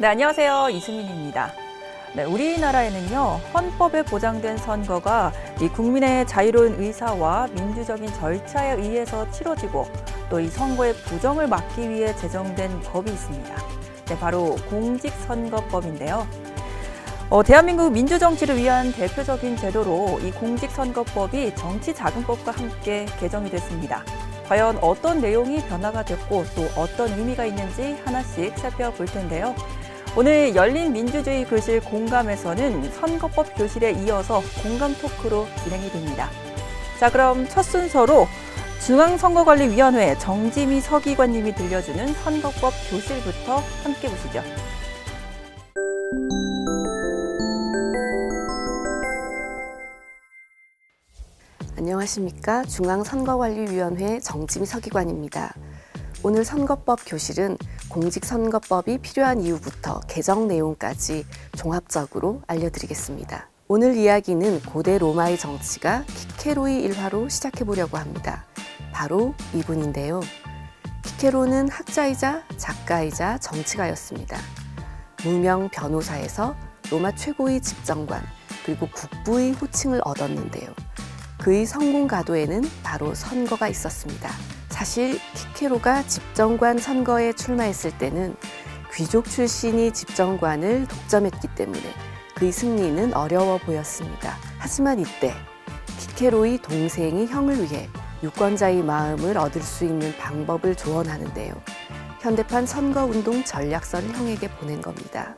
네, 안녕하세요. 이수민입니다. 네, 우리나라에는요, 헌법에 보장된 선거가 이 국민의 자유로운 의사와 민주적인 절차에 의해서 치러지고 또 이 선거의 부정을 막기 위해 제정된 법이 있습니다. 네, 바로 공직선거법인데요. 대한민국 민주정치를 위한 대표적인 제도로 이 공직선거법이 정치자금법과 함께 개정이 됐습니다. 과연 어떤 내용이 변화가 됐고 또 어떤 의미가 있는지 하나씩 살펴볼 텐데요. 오늘 열린 민주주의 교실 공감에서는 선거법 교실에 이어서 공감 토크로 진행이 됩니다. 자, 그럼 첫 순서로 중앙선거관리위원회 정지미 서기관님이 들려주는 선거법 교실부터 함께 보시죠. 안녕하십니까. 중앙선거관리위원회 정지미 서기관입니다. 오늘 선거법 교실은 공직선거법이 필요한 이유부터 개정 내용까지 종합적으로 알려드리겠습니다. 오늘 이야기는 고대 로마의 정치가 키케로의 일화로 시작해보려고 합니다. 바로 이분인데요. 키케로는 학자이자 작가이자 정치가였습니다. 무명 변호사에서 로마 최고의 집정관 그리고 국부의 호칭을 얻었는데요. 그의 성공 가도에는 바로 선거가 있었습니다. 사실 키케로가 집정관 선거에 출마했을 때는 귀족 출신이 집정관을 독점했기 때문에 그의 승리는 어려워 보였습니다. 하지만 이때 키케로의 동생이 형을 위해 유권자의 마음을 얻을 수 있는 방법을 조언하는데요. 현대판 선거운동 전략서를 형에게 보낸 겁니다.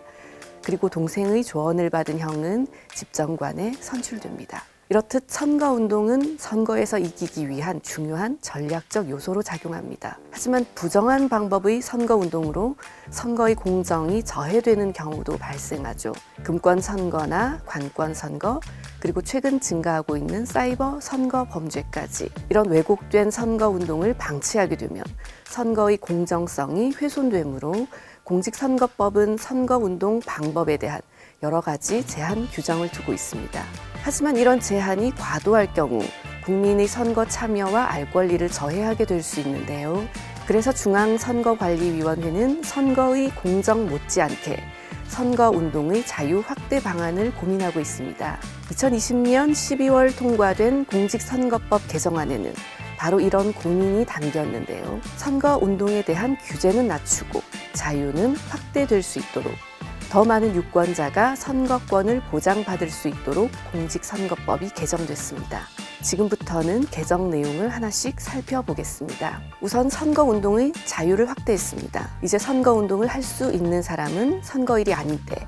그리고 동생의 조언을 받은 형은 집정관에 선출됩니다. 이렇듯 선거운동은 선거에서 이기기 위한 중요한 전략적 요소로 작용합니다. 하지만 부정한 방법의 선거운동으로 선거의 공정이 저해되는 경우도 발생하죠. 금권선거나 관권선거, 그리고 최근 증가하고 있는 사이버 선거 범죄까지 이런 왜곡된 선거운동을 방치하게 되면 선거의 공정성이 훼손되므로 공직선거법은 선거운동 방법에 대한 여러 가지 제한 규정을 두고 있습니다. 하지만 이런 제한이 과도할 경우 국민의 선거 참여와 알 권리를 저해하게 될 수 있는데요. 그래서 중앙선거관리위원회는 선거의 공정 못지않게 선거운동의 자유 확대 방안을 고민하고 있습니다. 2020년 12월 통과된 공직선거법 개정안에는 바로 이런 고민이 담겼는데요. 선거운동에 대한 규제는 낮추고 자유는 확대될 수 있도록 더 많은 유권자가 선거권을 보장받을 수 있도록 공직선거법이 개정됐습니다. 지금부터는 개정 내용을 하나씩 살펴보겠습니다. 우선 선거운동의 자유를 확대했습니다. 이제 선거운동을 할 수 있는 사람은 선거일이 아닐 때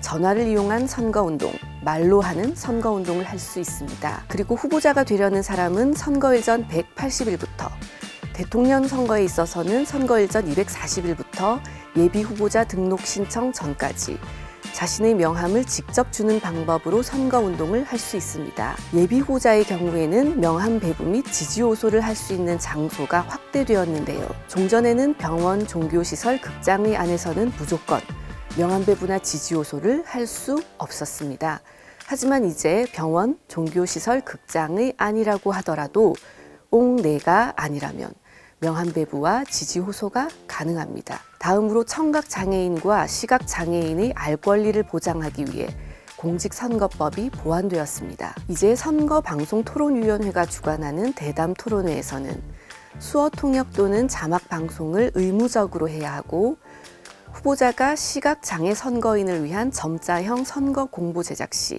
전화를 이용한 선거운동, 말로 하는 선거운동을 할 수 있습니다. 그리고 후보자가 되려는 사람은 선거일 전 180일부터 대통령 선거에 있어서는 선거일 전 240일부터 예비후보자 등록 신청 전까지 자신의 명함을 직접 주는 방법으로 선거운동을 할 수 있습니다. 예비후보자의 경우에는 명함 배부 및 지지호소를 할 수 있는 장소가 확대되었는데요. 종전에는 병원, 종교시설, 극장의 안에서는 무조건 명함 배부나 지지호소를 할 수 없었습니다. 하지만 이제 병원, 종교시설, 극장의 안이라고 하더라도 옹내가 아니라면 명함 배부와 지지 호소가 가능합니다. 다음으로 청각장애인과 시각장애인의 알 권리를 보장하기 위해 공직선거법이 보완되었습니다. 이제 선거방송토론위원회가 주관하는 대담 토론회에서는 수어 통역 또는 자막 방송을 의무적으로 해야 하고 후보자가 시각장애 선거인을 위한 점자형 선거 공보 제작 시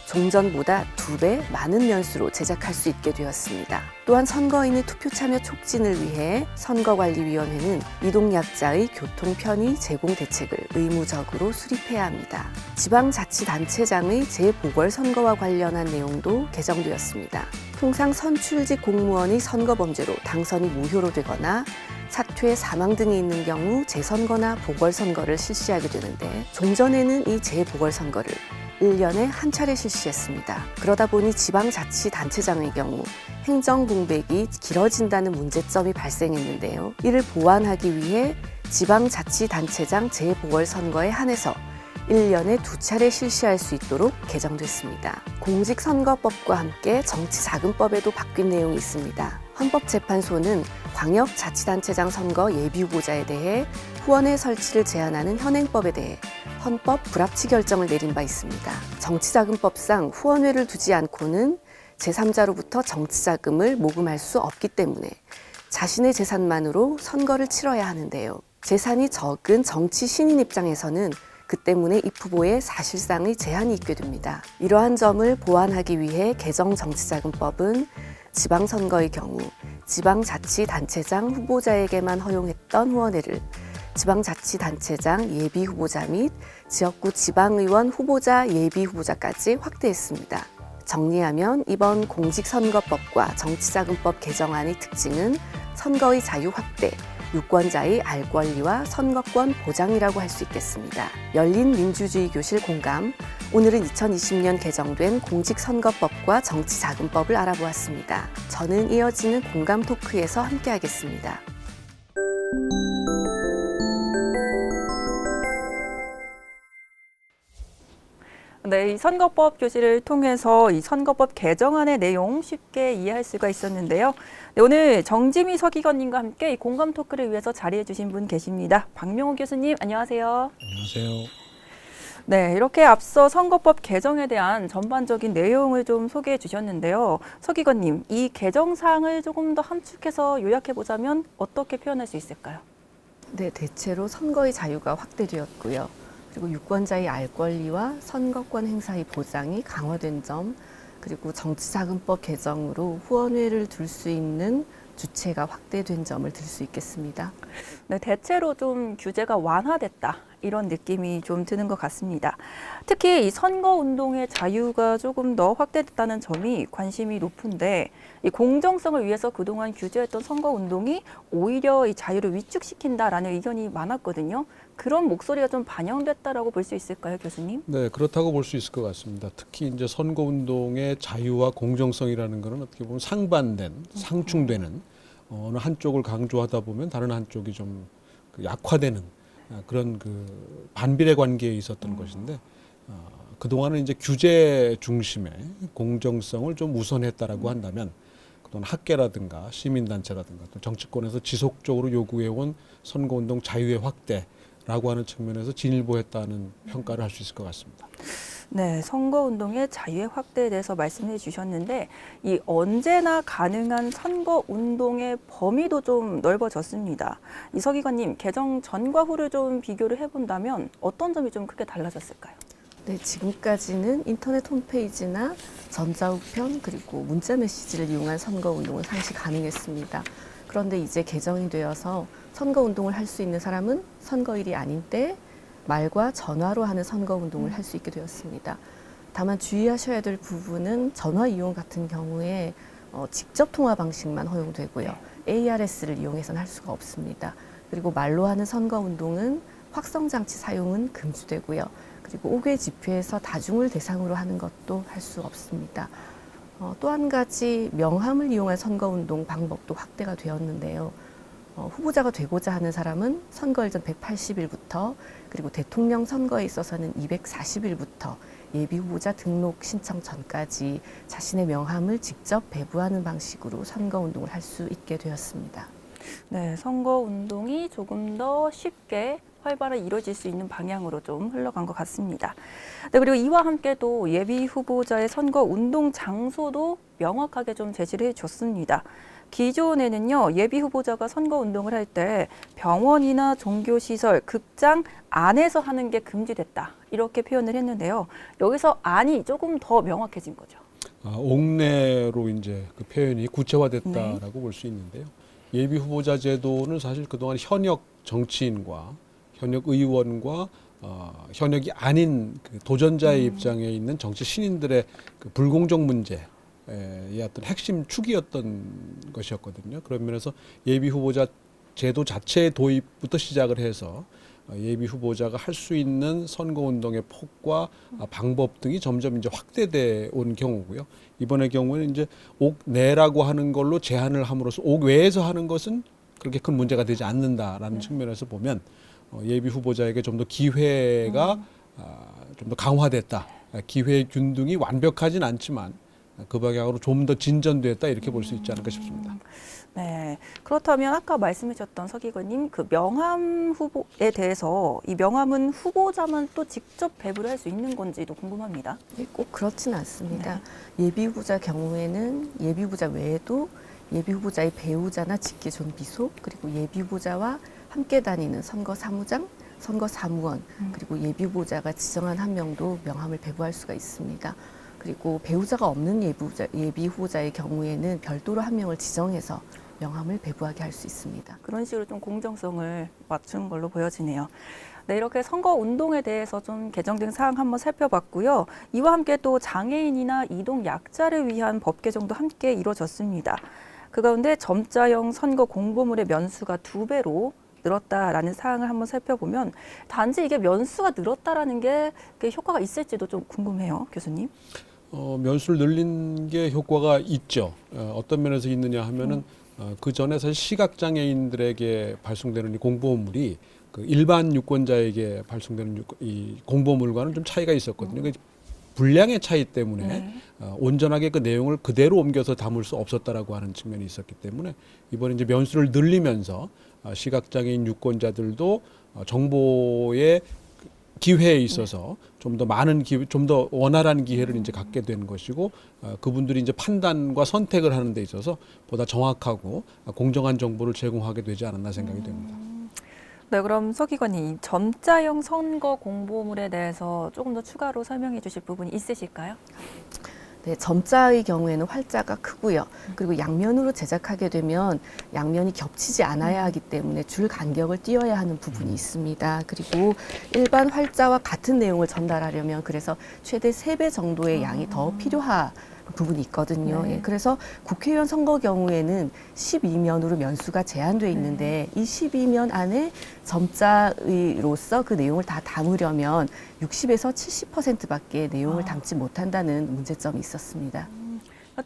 종전보다 2배 많은 연수로 제작할 수 있게 되었습니다. 또한 선거인의 투표 참여 촉진을 위해 선거관리위원회는 이동약자의 교통 편의 제공 대책을 의무적으로 수립해야 합니다. 지방자치단체장의 재보궐선거와 관련한 내용도 개정되었습니다. 통상 선출직 공무원의 선거 범죄로 당선이 무효로 되거나 사퇴, 사망 등이 있는 경우 재선거나 보궐선거를 실시하게 되는데 종전에는 이 재보궐선거를 1년에 한 차례 실시했습니다. 그러다 보니 지방자치단체장의 경우 행정공백이 길어진다는 문제점이 발생했는데요. 이를 보완하기 위해 지방자치단체장 재보궐선거에 한해서 1년에 2차례 실시할 수 있도록 개정됐습니다. 공직선거법과 함께 정치자금법에도 바뀐 내용이 있습니다. 헌법재판소는 광역자치단체장 선거 예비후보자에 대해 후원회 설치를 제한하는 현행법에 대해 헌법 불합치 결정을 내린 바 있습니다. 정치자금법상 후원회를 두지 않고는 제3자로부터 정치자금을 모금할 수 없기 때문에 자신의 재산만으로 선거를 치러야 하는데요. 재산이 적은 정치 신인 입장에서는 그 때문에 입 후보에 사실상의 제한이 있게 됩니다. 이러한 점을 보완하기 위해 개정 정치자금법은 지방선거의 경우 지방자치단체장 후보자에게만 허용했던 후원회를 지방자치단체장 예비후보자 및 지역구 지방의원 후보자 예비후보자까지 확대했습니다. 정리하면 이번 공직선거법과 정치자금법 개정안의 특징은 선거의 자유 확대, 유권자의 알 권리와 선거권 보장이라고 할 수 있겠습니다. 열린 민주주의 교실 공감, 오늘은 2020년 개정된 공직선거법과 정치자금법을 알아보았습니다. 저는 이어지는 공감 토크에서 함께하겠습니다. 네, 이 선거법 교실을 통해서 이 선거법 개정안의 내용 쉽게 이해할 수가 있었는데요. 네, 오늘 정지미 서기관님과 함께 이 공감 토크를 위해서 자리해 주신 분 계십니다. 박명호 교수님, 안녕하세요. 안녕하세요. 네, 이렇게 앞서 선거법 개정에 대한 전반적인 내용을 좀 소개해 주셨는데요. 서기관님, 이 개정 사항을 조금 더 함축해서 요약해 보자면 어떻게 표현할 수 있을까요? 네, 대체로 선거의 자유가 확대되었고요. 그리고 유권자의 알 권리와 선거권 행사의 보장이 강화된 점, 그리고 정치자금법 개정으로 후원회를 둘 수 있는 주체가 확대된 점을 들 수 있겠습니다. 네, 대체로 좀 규제가 완화됐다. 이런 느낌이 좀 드는 것 같습니다. 특히 이 선거운동의 자유가 조금 더 확대됐다는 점이 관심이 높은데 이 공정성을 위해서 그동안 규제했던 선거운동이 오히려 이 자유를 위축시킨다라는 의견이 많았거든요. 그런 목소리가 좀 반영됐다라고 볼 수 있을까요, 교수님? 네, 그렇다고 볼 수 있을 것 같습니다. 특히 이제 선거운동의 자유와 공정성이라는 것은 어떻게 보면 상반된, 상충되는 어느 한쪽을 강조하다 보면 다른 한쪽이 좀 약화되는 그런 그 반비례 관계에 있었던 것인데 그동안은 이제 규제 중심의 공정성을 좀 우선했다라고 한다면 또는 학계라든가 시민단체라든가 또 정치권에서 지속적으로 요구해온 선거운동 자유의 확대라고 하는 측면에서 진일보했다는 평가를 할 수 있을 것 같습니다. 네, 선거운동의 자유의 확대에 대해서 말씀해 주셨는데 이 언제나 가능한 선거운동의 범위도 좀 넓어졌습니다. 이 서기관님, 개정 전과 후를 좀 비교를 해본다면 어떤 점이 좀 크게 달라졌을까요? 네, 지금까지는 인터넷 홈페이지나 전자우편 그리고 문자 메시지를 이용한 선거운동은 상시 가능했습니다. 그런데 이제 개정이 되어서 선거운동을 할 수 있는 사람은 선거일이 아닌 때 말과 전화로 하는 선거운동을 할 수 있게 되었습니다. 다만 주의하셔야 될 부분은 전화 이용 같은 경우에 직접 통화 방식만 허용되고요. ARS를 이용해서는 할 수가 없습니다. 그리고 말로 하는 선거운동은 확성장치 사용은 금지되고요. 그리고 5개 지표에서 다중을 대상으로 하는 것도 할 수 없습니다. 또 한 가지 명함을 이용한 선거운동 방법도 확대가 되었는데요. 후보자가 되고자 하는 사람은 선거일 전 180일부터 그리고 대통령 선거에 있어서는 240일부터 예비후보자 등록 신청 전까지 자신의 명함을 직접 배부하는 방식으로 선거운동을 할 수 있게 되었습니다. 네, 선거운동이 조금 더 쉽게 활발하게 이루어질 수 있는 방향으로 좀 흘러간 것 같습니다. 네, 그리고 이와 함께 또 예비 후보자의 선거 운동 장소도 명확하게 좀 제시를 해줬습니다. 기존에는요, 예비 후보자가 선거 운동을 할 때 병원이나 종교시설, 극장 안에서 하는 게 금지됐다. 이렇게 표현을 했는데요. 여기서 안이 조금 더 명확해진 거죠. 옥내로 이제 그 표현이 구체화됐다라고 네. 볼 수 있는데요. 예비 후보자 제도는 사실 그동안 현역 정치인과 현역 의원과 현역이 아닌 그 도전자의 입장에 있는 정치 신인들의 그 불공정 문제의 어떤 핵심 축이었던 것이었거든요. 그런 면에서 예비 후보자 제도 자체의 도입부터 시작을 해서 예비 후보자가 할 수 있는 선거운동의 폭과 방법 등이 점점 이제 확대돼 온 경우고요. 이번의 경우는 이제 옥 내라고 하는 걸로 제한을 함으로써 옥 외에서 하는 것은 그렇게 큰 문제가 되지 않는다라는 측면에서 보면 예비 후보자에게 좀 더 기회가 좀 더 강화됐다. 기회의 균등이 완벽하진 않지만 그 방향으로 좀 더 진전됐다 이렇게 볼 수 있지 않을까 싶습니다. 네. 그렇다면 아까 말씀하셨던 서기관님 그 명함 후보에 대해서 이 명함은 후보자만 또 직접 배부를 할 수 있는 건지도 궁금합니다. 네, 꼭 그렇지는 않습니다. 예비 후보자 경우에는 예비 후보자 외에도 예비 후보자의 배우자나 직계 존비속 그리고 예비 후보자와 함께 다니는 선거 사무장, 선거 사무원 그리고 예비 후보자가 지정한 한 명도 명함을 배부할 수가 있습니다. 그리고 배우자가 없는 예비 후보자의 경우에는 별도로 한 명을 지정해서 명함을 배부하게 할 수 있습니다. 그런 식으로 좀 공정성을 맞춘 걸로 보여지네요. 네, 이렇게 선거 운동에 대해서 좀 개정된 사항 한번 살펴봤고요. 이와 함께 또 장애인이나 이동 약자를 위한 법 개정도 함께 이루어졌습니다. 그 가운데 점자형 선거 공보물의 면수가 2배로 늘었다라는 사항을 한번 살펴보면 단지 이게 면수가 늘었다라는 게 효과가 있을지도 좀 궁금해요, 교수님. 면수를 늘린 게 효과가 있죠. 어떤 면에서 있느냐 하면은 그 전에 사실 시각장애인들에게 발송되는 이 공보물이 그 일반 유권자에게 발송되는 이 공보물과는 좀 차이가 있었거든요. 그 분량의 차이 때문에 온전하게 그 내용을 그대로 옮겨서 담을 수 없었다라고 하는 측면이 있었기 때문에 이번에 이제 면수를 늘리면서 시각장애인 유권자들도 정보의 기회에 있어서 좀 더 많은 기회, 좀 더 원활한 기회를 이제 갖게 된 것이고 그분들이 이제 판단과 선택을 하는 데 있어서 보다 정확하고 공정한 정보를 제공하게 되지 않았나 생각이 됩니다. 네, 그럼 서기관님, 점자형 선거 공보물에 대해서 조금 더 추가로 설명해 주실 부분이 있으실까요? 네, 점자의 경우에는 활자가 크고요. 그리고 양면으로 제작하게 되면 양면이 겹치지 않아야 하기 때문에 줄 간격을 띄어야 하는 부분이 있습니다. 그리고 일반 활자와 같은 내용을 전달하려면 그래서 최대 3배 정도의 양이 더 필요한 부분이 있거든요. 네. 예, 그래서 국회의원 선거 경우에는 12면으로 면수가 제한되어 있는데 이 12면 안에 점자의로서 그 내용을 다 담으려면 60에서 70%밖에 내용을 담지 못한다는 문제점이 있었습니다.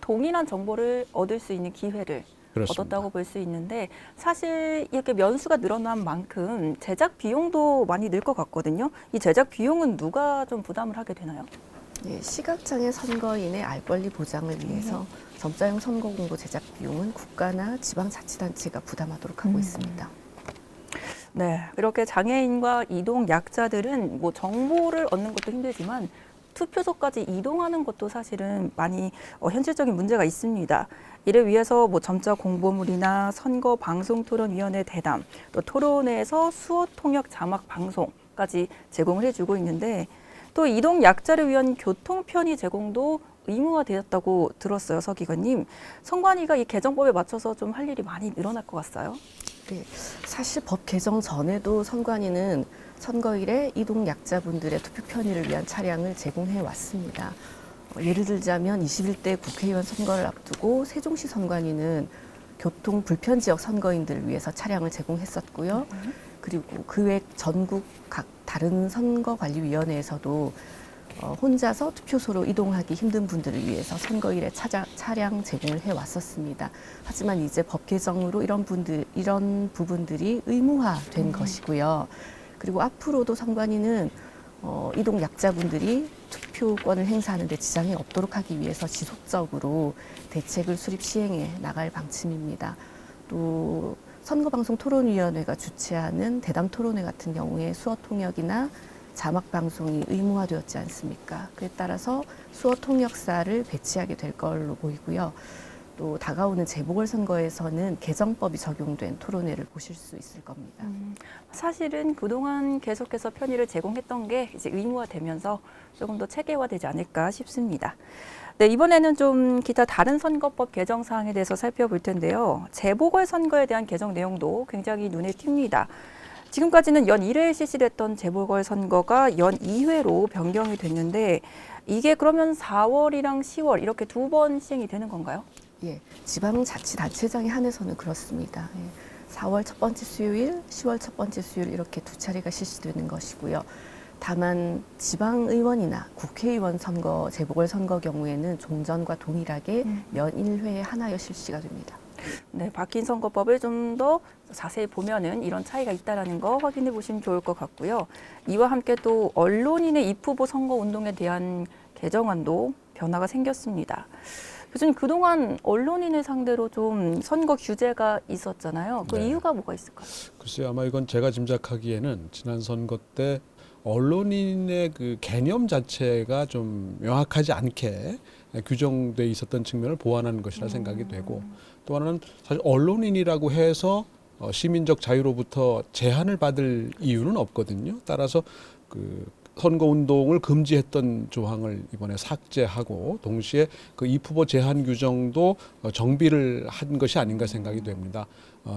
동일한 정보를 얻을 수 있는 기회를 그렇습니다. 얻었다고 볼 수 있는데 사실 이렇게 면수가 늘어난 만큼 제작 비용도 많이 늘 것 같거든요. 이 제작 비용은 누가 좀 부담을 하게 되나요? 네, 시각장애 선거인의 알 권리 보장을 위해서 점자형 선거 공보 제작 비용은 국가나 지방자치단체가 부담하도록 하고 있습니다. 네, 이렇게 장애인과 이동 약자들은 뭐 정보를 얻는 것도 힘들지만 투표소까지 이동하는 것도 사실은 많이 현실적인 문제가 있습니다. 이를 위해서 뭐 점자 공보물이나 선거 방송토론위원회 대담, 또 토론회에서 수어 통역 자막 방송까지 제공을 해주고 있는데 또 이동 약자를 위한 교통 편의 제공도 의무화되었다고 들었어요, 서기관님. 선관위가 이 개정법에 맞춰서 좀 할 일이 많이 늘어날 것 같아요. 네, 사실 법 개정 전에도 선관위는 선거일에 이동 약자분들의 투표 편의를 위한 차량을 제공해 왔습니다. 예를 들자면 21대 국회의원 선거를 앞두고 세종시 선관위는 교통 불편 지역 선거인들을 위해서 차량을 제공했었고요. 그리고 그 외 전국 각 다른 선거관리위원회에서도 혼자서 투표소로 이동하기 힘든 분들을 위해서 선거일에 차량 제공을 해왔었습니다. 하지만 이제 법 개정으로 이런 부분들이 의무화된 것이고요. 그리고 앞으로도 선관위는 이동 약자분들이 투표권을 행사하는 데 지장이 없도록 하기 위해서 지속적으로 대책을 수립 시행해 나갈 방침입니다. 또 선거방송토론위원회가 주최하는 대담 토론회 같은 경우에 수어 통역이나 자막 방송이 의무화되었지 않습니까? 그에 따라서 수어 통역사를 배치하게 될 걸로 보이고요. 또 다가오는 재보궐선거에서는 개정법이 적용된 토론회를 보실 수 있을 겁니다. 사실은 그동안 계속해서 편의를 제공했던 게 이제 의무화되면서 조금 더 체계화되지 않을까 싶습니다. 네, 이번에는 좀 기타 다른 선거법 개정 사항에 대해서 살펴볼 텐데요. 재보궐선거에 대한 개정 내용도 굉장히 눈에 띕니다. 지금까지는 연 1회에 실시됐던 재보궐선거가 연 2회로 변경이 됐는데 이게 그러면 4월이랑 10월 이렇게 2번 시행이 되는 건가요? 예, 지방자치단체장에 한해서는 그렇습니다. 예, 4월 첫 번째 수요일, 10월 첫 번째 수요일 이렇게 2차례가 실시되는 것이고요. 다만 지방의원이나 국회의원 선거, 재보궐선거 경우에는 종전과 동일하게 연 1회에 하나여 실시가 됩니다. 네, 바뀐 선거법을 좀 더 자세히 보면은 이런 차이가 있다라는 거 확인해 보시면 좋을 것 같고요. 이와 함께 또 언론인의 입후보 선거 운동에 대한 개정안도 변화가 생겼습니다. 교수님, 그동안 언론인을 상대로 좀 선거 규제가 있었잖아요. 그 네. 이유가 뭐가 있을까요? 글쎄요, 아마 이건 제가 짐작하기에는 지난 선거 때 언론인의 그 개념 자체가 좀 명확하지 않게 규정돼 있었던 측면을 보완하는 것이라 생각이 되고, 또 하나는 사실 언론인이라고 해서 시민적 자유로부터 제한을 받을 이유는 없거든요. 따라서 그 선거 운동을 금지했던 조항을 이번에 삭제하고, 동시에 그 입후보 제한 규정도 정비를 한 것이 아닌가 생각이 됩니다.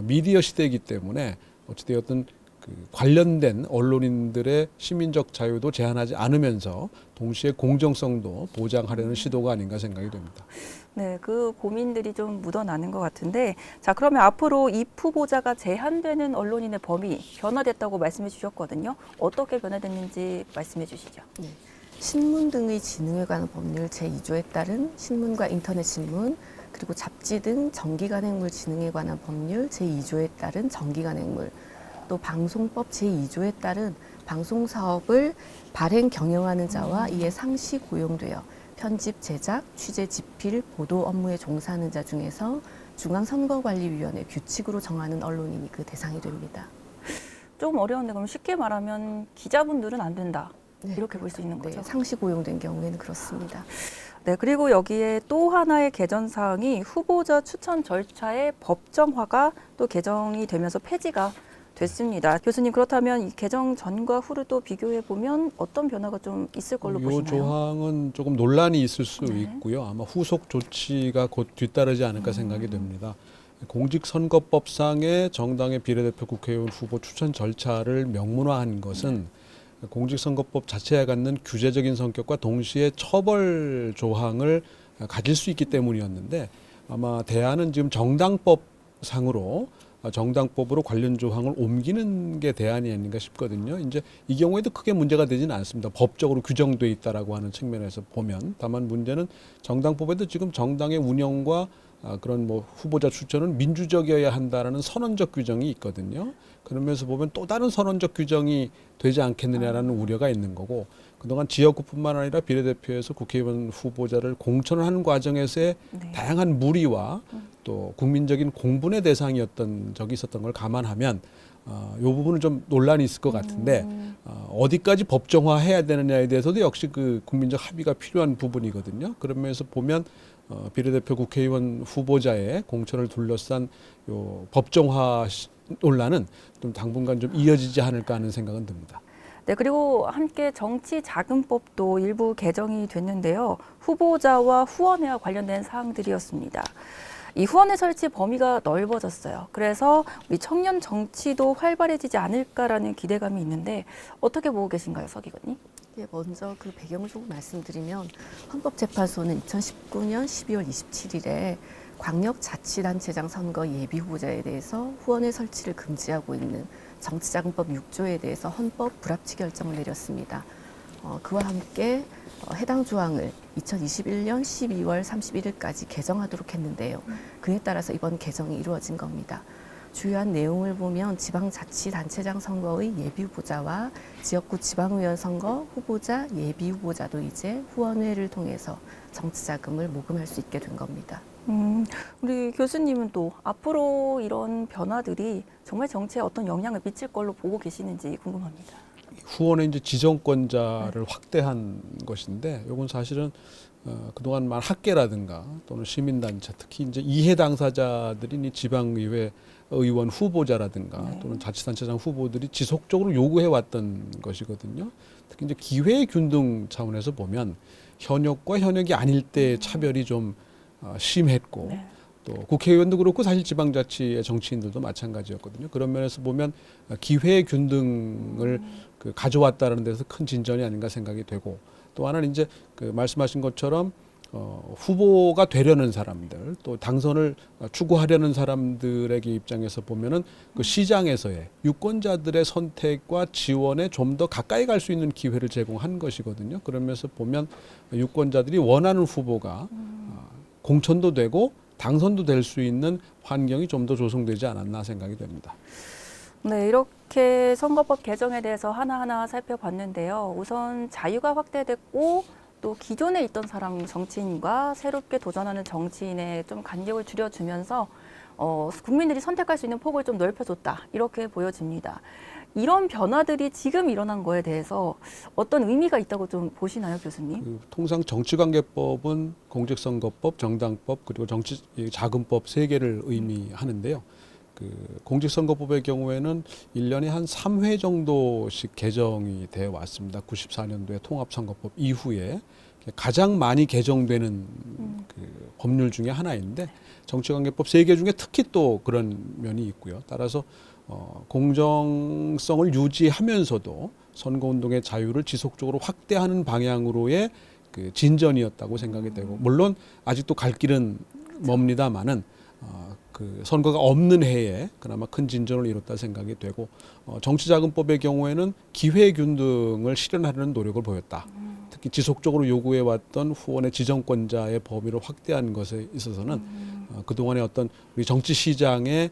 미디어 시대이기 때문에 어찌되었든 그 관련된 언론인들의 시민적 자유도 제한하지 않으면서 동시에 공정성도 보장하려는 시도가 아닌가 생각이 됩니다. 네, 그 고민들이 좀 묻어나는 것 같은데, 자, 그러면 앞으로 입후보자가 제한되는 언론인의 범위 변화됐다고 말씀해 주셨거든요. 어떻게 변화됐는지 말씀해 주시죠. 네. 신문 등의 진흥에 관한 법률 제2조에 따른 신문과 인터넷 신문, 그리고 잡지 등 정기간행물 진흥에 관한 법률 제2조에 따른 정기간행물, 또 방송법 제2조에 따른 방송사업을 발행 경영하는 자와 이에 상시 고용되어 편집, 제작, 취재, 집필, 보도 업무에 종사하는 자 중에서 중앙선거관리위원회 규칙으로 정하는 언론인이 그 대상이 됩니다. 조금 어려운데 그럼 쉽게 말하면 기자분들은 안 된다. 네, 이렇게 볼 수 있는 거죠. 네, 상시 고용된 경우에는 그렇습니다. 네, 그리고 여기에 또 하나의 개정 사항이 후보자 추천 절차의 법정화가 또 개정이 되면서 폐지가 됐습니다. 교수님, 그렇다면 이 개정 전과 후를 또 비교해 보면 어떤 변화가 좀 있을 걸로 이 보시나요? 조항은 조금 논란이 있을 수 네. 있고요. 아마 후속 조치가 곧 뒤따르지 않을까 생각이 됩니다. 공직선거법상의 정당의 비례대표 국회의원 후보 추천 절차를 명문화한 것은 공직선거법 자체에 갖는 규제적인 성격과 동시에 처벌 조항을 가질 수 있기 때문이었는데, 아마 대안은 지금 정당법상으로 정당법으로 관련 조항을 옮기는 게 대안이 아닌가 싶거든요. 이제 이 경우에도 크게 문제가 되지는 않습니다. 법적으로 규정돼 있다라고 하는 측면에서 보면. 다만 문제는 정당법에도 지금 정당의 운영과 그런 뭐 후보자 추천은 민주적이어야 한다라는 선언적 규정이 있거든요. 그러면서 보면 또 다른 선언적 규정이 되지 않겠느냐라는 우려가 있는 거고, 그동안 지역구뿐만 아니라 비례대표에서 국회의원 후보자를 공천을 하는 과정에서의 네. 다양한 무리와 또 국민적인 공분의 대상이었던 적이 있었던 걸 감안하면 이 부분은 좀 논란이 있을 것 같은데, 어디까지 법정화해야 되느냐에 대해서도 역시 그 국민적 합의가 필요한 부분이거든요. 그런 면에서 보면 비례대표 국회의원 후보자의 공천을 둘러싼 요 법정화 논란은 좀 당분간 좀 이어지지 않을까 하는 생각은 듭니다. 네, 그리고 함께 정치자금법도 일부 개정이 됐는데요. 후보자와 후원회와 관련된 사항들이었습니다. 이 후원회 설치 범위가 넓어졌어요. 그래서 우리 청년 정치도 활발해지지 않을까라는 기대감이 있는데 어떻게 보고 계신가요, 서 기관님? 예, 먼저 그 배경을 조금 말씀드리면 헌법재판소는 2019년 12월 27일에 광역자치단체장 선거 예비후보자에 대해서 후원회 설치를 금지하고 있는 정치자금법 6조에 대해서 헌법 불합치 결정을 내렸습니다. 그와 함께 해당 조항을 2021년 12월 31일까지 개정하도록 했는데요. 그에 따라서 이번 개정이 이루어진 겁니다. 주요한 내용을 보면 지방자치단체장 선거의 예비후보자와 지역구 지방의원 선거 후보자 예비후보자도 이제 후원회를 통해서 정치자금을 모금할 수 있게 된 겁니다. 우리 교수님은 또 앞으로 이런 변화들이 정말 정치에 어떤 영향을 미칠 걸로 보고 계시는지 궁금합니다. 후원의 이제 지정권자를 확대한 것인데, 이건 사실은 그동안 학계라든가 또는 시민단체, 특히 이제 이해 당사자들인 이 지방의회 의원 후보자라든가 또는 자치단체장 후보들이 지속적으로 요구해 왔던 것이거든요. 특히 이제 기회 균등 차원에서 보면 현역과 현역이 아닐 때의 차별이 좀 심했고, 네. 또 국회의원도 그렇고 사실 지방자치의 정치인들도 마찬가지였거든요. 그런 면에서 보면 기회 균등을 그 가져왔다는 데서 큰 진전이 아닌가 생각이 되고, 또 하나는 이제 그 말씀하신 것처럼 후보가 되려는 사람들, 또 당선을 추구하려는 사람들에게 입장에서 보면은 그 시장에서의 유권자들의 선택과 지원에 좀 더 가까이 갈 수 있는 기회를 제공한 것이거든요. 그러면서 보면 유권자들이 원하는 후보가 공천도 되고 당선도 될 수 있는 환경이 좀 더 조성되지 않았나 생각이 됩니다. 네, 이렇게 선거법 개정에 대해서 하나하나 살펴봤는데요. 우선 자유가 확대됐고 또 기존에 있던 사람 정치인과 새롭게 도전하는 정치인의 좀 간격을 줄여주면서 국민들이 선택할 수 있는 폭을 좀 넓혀줬다. 이렇게 보여집니다. 이런 변화들이 지금 일어난 거에 대해서 어떤 의미가 있다고 좀 보시나요, 교수님? 통상 정치관계법은 공직선거법, 정당법, 그리고 정치자금법 세 개를 의미하는데요. 공직선거법의 경우에는 1년에 한 3회 정도씩 개정이 되어 왔습니다. 94년도에 통합선거법 이후에 가장 많이 개정되는 법률 중에 하나인데 정치관계법 세 개 중에 특히 또 그런 면이 있고요. 따라서 공정성을 유지하면서도 선거운동의 자유를 지속적으로 확대하는 방향으로의 진전이었다고 생각이 되고, 물론 아직도 갈 길은 멉니다마는 선거가 없는 해에 그나마 큰 진전을 이뤘다 생각이 되고, 정치자금법의 경우에는 기회균등을 실현하려는 노력을 보였다. 특히 지속적으로 요구해왔던 후원의 지정권자의 범위를 확대한 것에 있어서는 그동안의 어떤 우리 정치 시장의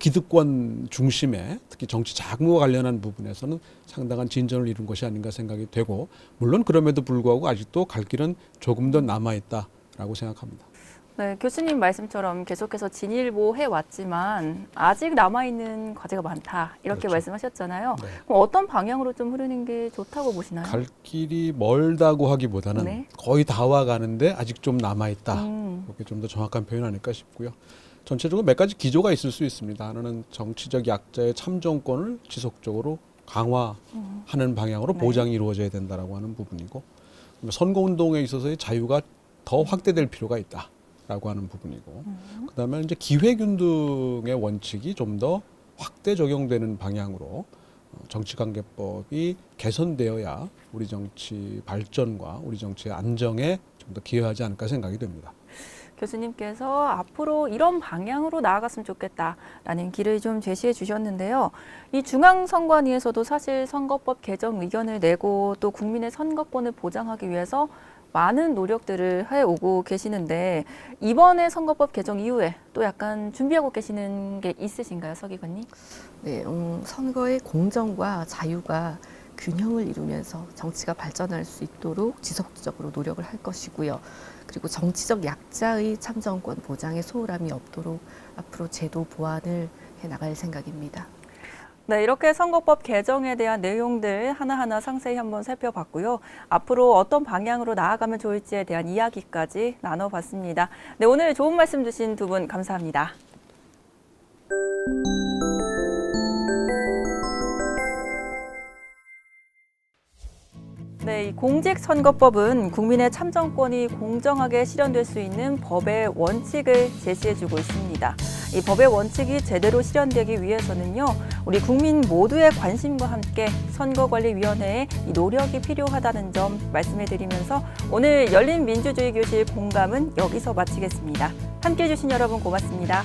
기득권 중심에 특히 정치 자금과 관련한 부분에서는 상당한 진전을 이룬 것이 아닌가 생각이 되고, 물론 그럼에도 불구하고 아직도 갈 길은 조금 더 남아있다라고 생각합니다. 네, 교수님 말씀처럼 계속해서 진일보해 왔지만 아직 남아있는 과제가 많다. 이렇게 그렇죠. 말씀하셨잖아요. 네. 그럼 어떤 방향으로 좀 흐르는 게 좋다고 보시나요? 갈 길이 멀다고 하기보다는 네. 거의 다 와가는데 아직 좀 남아있다. 음. 그렇게 좀 더 정확한 표현 아닐까 싶고요. 전체적으로 몇 가지 기조가 있을 수 있습니다. 하나는 정치적 약자의 참정권을 지속적으로 강화하는 방향으로 네. 보장이 이루어져야 된다라고 하는 부분이고, 선거운동에 있어서의 자유가 더 확대될 필요가 있다라고 하는 부분이고, 그다음에 이제 기회균등의 원칙이 좀 더 확대 적용되는 방향으로 정치관계법이 개선되어야 우리 정치 발전과 우리 정치의 안정에 좀 더 기여하지 않을까 생각이 됩니다. 교수님께서 앞으로 이런 방향으로 나아갔으면 좋겠다라는 길을 좀 제시해 주셨는데요. 이 중앙선관위에서도 사실 선거법 개정 의견을 내고 또 국민의 선거권을 보장하기 위해서 많은 노력들을 해오고 계시는데, 이번에 선거법 개정 이후에 또 약간 준비하고 계시는 게 있으신가요, 서 기관님? 네, 선거의 공정과 자유가 균형을 이루면서 정치가 발전할 수 있도록 지속적으로 노력을 할 것이고요. 그리고 정치적 약자의 참정권 보장에 소홀함이 없도록 앞으로 제도 보완을 해나갈 생각입니다. 네, 이렇게 선거법 개정에 대한 내용들 하나하나 상세히 한번 살펴봤고요. 앞으로 어떤 방향으로 나아가면 좋을지에 대한 이야기까지 나눠봤습니다. 네, 오늘 좋은 말씀 주신 두 분 감사합니다. 네, 이 공직선거법은 국민의 참정권이 공정하게 실현될 수 있는 법의 원칙을 제시해주고 있습니다. 이 법의 원칙이 제대로 실현되기 위해서는요, 우리 국민 모두의 관심과 함께 선거관리위원회의 이 노력이 필요하다는 점 말씀해드리면서 오늘 열린민주주의 교실 공감은 여기서 마치겠습니다. 함께해 주신 여러분 고맙습니다.